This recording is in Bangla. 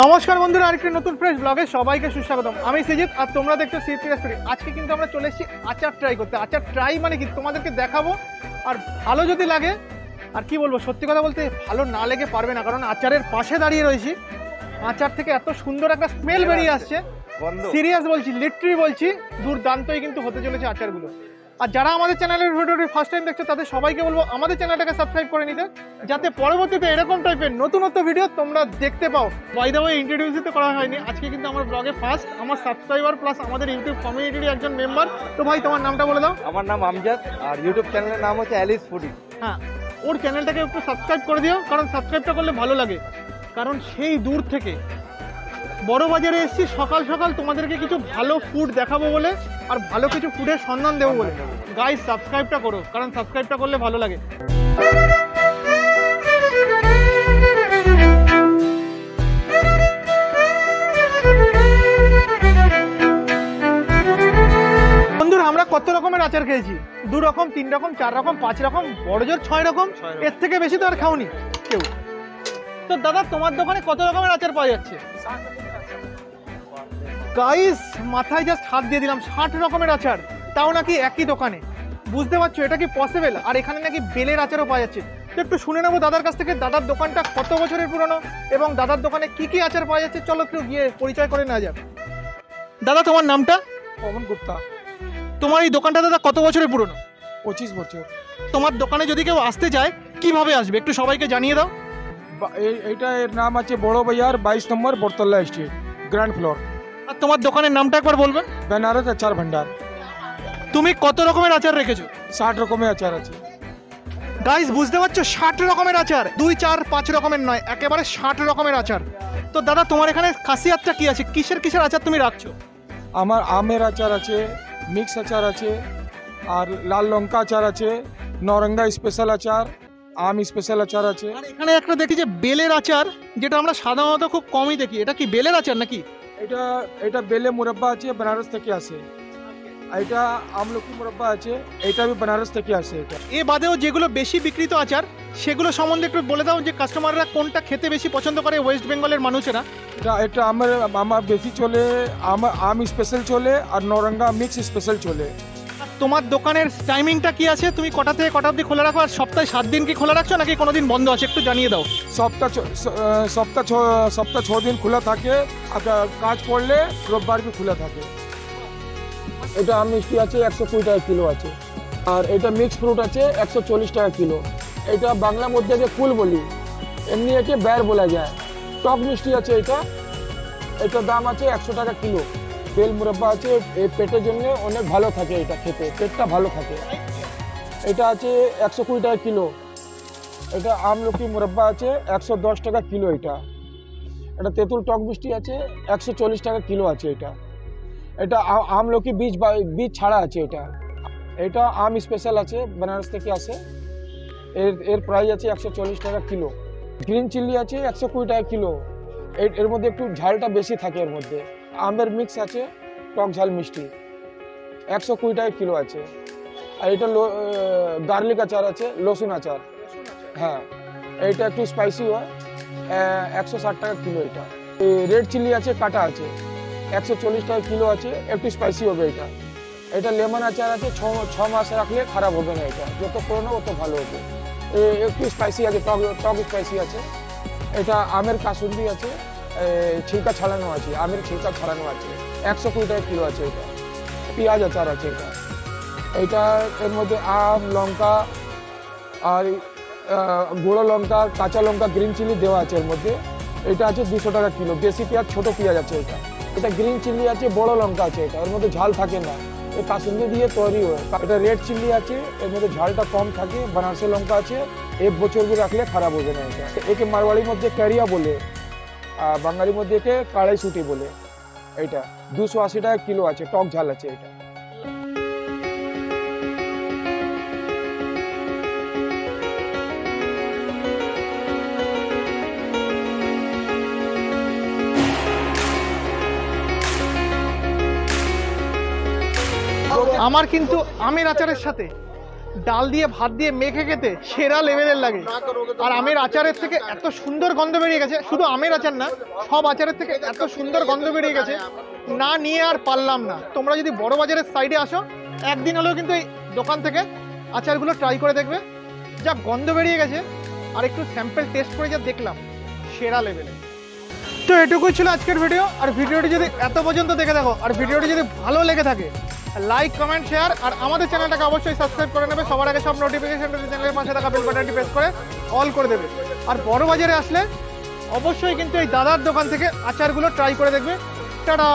নমস্কার বন্ধুরা, আরেকটি নতুন ফ্রেশ ব্লগে সবাইকে সুস্বাগতম। আমি সৃজিত আর তোমরা দেখছো সিটি রেস্টুরি। আজকে কিন্তু আমরা চলে এসেছি আচার ট্রাই করতে। আচার ট্রাই মানে কি তোমাদেরকে দেখাবো, আর ভালো যদি লাগে, আর কি বলবো, সত্যি কথা বলতে ভালো না লেগে পারবে না, কারণ আচারের পাশে দাঁড়িয়ে রয়েছি। আচার থেকে এত সুন্দর একটা স্মেল বেরিয়ে আসছে, সিরিয়াস বলছি, লিটারি বলছি, দুর্দান্তই কিন্তু হতে চলেছে আচারগুলো। আর যারা আমাদের চ্যানেলের ভিডিওটি ফার্স্ট টাইম দেখছো তাদের সবাইকে বলবো আমাদের চ্যানেলটাকে সাবস্ক্রাইব করে নিতে, যাতে পরবর্তীতে এরকম টাইপের নতুনত্ব ভিডিও তোমরা দেখতে পাও। বাই দ্য ওয়ে, ইন্ট্রোডিউসই তো করা হয়নি, আজকে কিন্তু আমার ব্লগে ফার্স্ট আমার সাবস্ক্রাইবার প্লাস আমাদের ইউটিউব কমিউনিটির একজন মেম্বার। তো ভাই, তোমার নামটা বলে দাও। আমার নাম আমজাদ, আর ইউটিউব চ্যানেলের নাম হচ্ছে অ্যালিস ফুডি। হ্যাঁ, ওর চ্যানেলটাকে একটু সাবস্ক্রাইব করে দিও, কারণ সাবস্ক্রাইবটা করলে ভালো লাগে। কারণ সেই দূর থেকে বড় বাজারে এসেছি সকাল সকাল তোমাদেরকে কিছু ভালো ফুড দেখাবো বলে, আর ভালো কিছু ফুডের সন্ধান দেবো বলে। গাইস, সাবস্ক্রাইবটা করো, কারণ সাবস্ক্রাইবটা করলে ভালো লাগে। বন্ধুরা, আমরা কত রকমের আচার খেয়েছি? 2 রকম, 3 রকম, 4 রকম, 5 রকম, বড় জোর 6 রকম। এর থেকে বেশি তো আর খাওনি কেউ। তো দাদা, তোমার দোকানে কত রকমের আচার পাওয়া যাচ্ছে? গাইস, মাথায় জাস্ট হাত দিয়ে দিলাম, 60 রকমের আচার, তাও নাকি একই দোকানে। বুঝতে পারছো এটা কি পসিবল? আর এখানে নাকি বেলের আচারও পাওয়া যাচ্ছে। তো একটু শুনে নেবো দাদার কাছ থেকে, দাদার দোকানটা কত বছরের পুরনো এবং দাদার দোকানে কি কি আচার পাওয়া যাচ্ছে। চলো একটু গিয়ে পরিচয় করে নেওয়া যাক। দাদা, তোমার নামটা? পবন গুপ্তা। তোমার এই দোকানটা দাদা কত বছরের পুরনো? 25 বছর। তোমার দোকানে যদি কেউ আসতে চায় কিভাবে আসবে একটু সবাইকে জানিয়ে দাও। এইটা এর নাম আছে বড় বাজার, 22 নম্বর বরতলা স্ট্রিট, গ্রাউন্ড ফ্লোর। আর তোমার দোকানের নামটা একবার বলবেন। বেনারস আচার ভান্ডার। তুমি কত রকমের আচার রেখেছো? 60 রকমের আচার আছে। গাইস, বুঝতে পারছো, 60 রকমের আচার, 2, 4, 5 রকমের নয়, একেবারে 60 রকমের আচার। তো দাদা, তোমার এখানে খাসিয়াতটা কি আছে? কিসের কিসের আচার তুমি রাখছো? আমার আমের আচার আছে, মিক্স আচার আছে, আর লাল লঙ্কা আচার আছে, নরঙ্গা স্পেশাল আচার, আম স্পেশাল আচার আছে। আর এখানে একটা দেখি যে বেলের আচার, যেটা আমরা সাধারণত খুব কমই দেখি। এটা কি বেলের আচার নাকি? এটা বেলে মুরব্বা আছে, বেনারস থেকে আসে। এটা আমলকি মুরব্বা আছে, এটা भी বেনারস থেকে আসে। এটা এ বাদেও যেগুলো বেশি বিক্রিত আচার, সেগুলো সম্বন্ধে একটু বলে দাও, যে কাস্টমাররা কোনটা খেতে বেশি পছন্দ করে ওয়েস্ট বেঙ্গলের মানুষেরা। এটা আমার বেশি চলে, আম স্পেশাল চলে, আর নরঙ্গা মিক্স স্পেশাল চলে। আর তোমার দোকানের টাইমিংটা কি আছে? তুমি কটা থেকে কটা অবধি খোলা রাখো? আর সপ্তাহে 7 দিন কি খোলা রাখছো নাকি কোনোদিন বন্ধ আছে? একটু জানিয়ে দাও। সপ্তাহ 6 দিন খোলা থাকে, আর কাজ করলে রোববার भी খোলা থাকে। এটা আম মিষ্টি আছে, 120 টাকা কিলো আছে। আর এটা মিক্স ফ্রুট আছে, 140 টাকা কিলো। এটা বাংলা মধ্যে কুল বলি, এমনি একে ব্যার বলা যায়। টক মিষ্টি আছে, এটার দাম আছে 100 টাকা কিলো। বেল মুরব্বা আছে, এই পেটের জন্য অনেক ভালো থাকে, এটা খেতে পেটটা ভালো থাকে। এটা আছে 120 টাকা কিলো। এটা আমলকি মুরব্বা আছে, 110 টাকা কিলো। এটা তেঁতুল টক মিষ্টি আছে, 140 টাকা কিলো আছে। এটা আমলকি বীজ ছাড়া আছে। এটা আম স্পেশাল আছে, বেনারস থেকে আসে। এর প্রাইস আছে 140 টাকা কিলো। গ্রিন চিলি আছে 120 টাকা কিলো। এর মধ্যে একটু ঝালটা বেশি থাকে। এর মধ্যে আমের মিক্স আছে, টক ঝাল মিষ্টি, 120 টাকা কিলো আছে। আর এটা গার্লিক আচার আছে, লসুন আচার। হ্যাঁ, এটা একটু স্পাইসি হয়, 160 টাকা কিলো। রেড চিলি আছে, কাটা আছে, 140 টাকা কিলো আছে, একটু স্পাইসি হবে। এটা লেমন আচার আছে, 6 মাস রাখলে খারাপ হবে না। এটা যত পুরনো তত ভালো হবে। একটু স্পাইসি আছে, টক স্পাইসি আছে। এটা আমের কাসুন্দি আছে, ছিলকা ছাড়ানো আছে, আমের ছিলকা ছাড়ানো আছে, 120 টাকা কিলো আছে। এটা পেঁয়াজ আচার আছে। এটা এর মধ্যে আম, লঙ্কা আর গুঁড়ো লঙ্কা, কাঁচা লঙ্কা, গ্রিন চিলি দেওয়া আছে এর মধ্যে। এটা আছে 200 টাকা কিলো। দেশি পেঁয়াজ, ছোট পেঁয়াজ আছে। এটা গ্রিন চিলি আছে, বড় লঙ্কা আছে। এর মধ্যে ঝাল থাকে না, এই কাসুন্দি দিয়ে তৈরি হয়। এটা রেড চিলি আছে, এর মধ্যে ঝালটা কম থাকে। বানারসি লঙ্কা আছে, 1 বছর भी রাখলে খারাপ হবে না। একে মারওয়াড়ির মধ্যে ক্যারিয়া বলে, আর বাঙালির মধ্যে একে কড়াইশুঁটি বলে। এটা 280 টাকা কিলো আছে, টক ঝাল আছে। আমার কিন্তু আমের আচারের সাথে ডাল দিয়ে ভাত দিয়ে মেখে খেতে সেরা লেভেলের লাগে। আর আমের আচারের থেকে এত সুন্দর গন্ধ বেরিয়ে গেছে, শুধু আমের আচার না, সব আচারের থেকে এত সুন্দর গন্ধ বেরিয়ে গেছে, না নিয়ে আর পারলাম না। তোমরা যদি বড় বাজারের সাইডে আসো, একদিন হলেও কিন্তু এই দোকান থেকে আচারগুলো ট্রাই করে দেখবে। যা গন্ধ বেরিয়ে গেছে, আর একটু স্যাম্পল টেস্ট করে যা দেখলাম, সেরা লেভেলে। তো এটুকুই ছিল আজকের ভিডিও। আর ভিডিওটি যদি এত পর্যন্ত দেখে থাকো, আর ভিডিওটি যদি ভালো লেগে থাকে, লাইক কমেন্ট শেয়ার, আর আমাদের চ্যানেলটাকে অবশ্যই সাবস্ক্রাইব করে নেবে। সবার আগে সব নোটিফিকেশন চ্যানেলের পাশে থাকা বেল বাটনটি প্রেস করে অল করে দেবে। আর বড় বাজারে আসলে অবশ্যই কিন্তু এই দাদার দোকান থেকে আচারগুলো ট্রাই করে দেখবে। টাটা।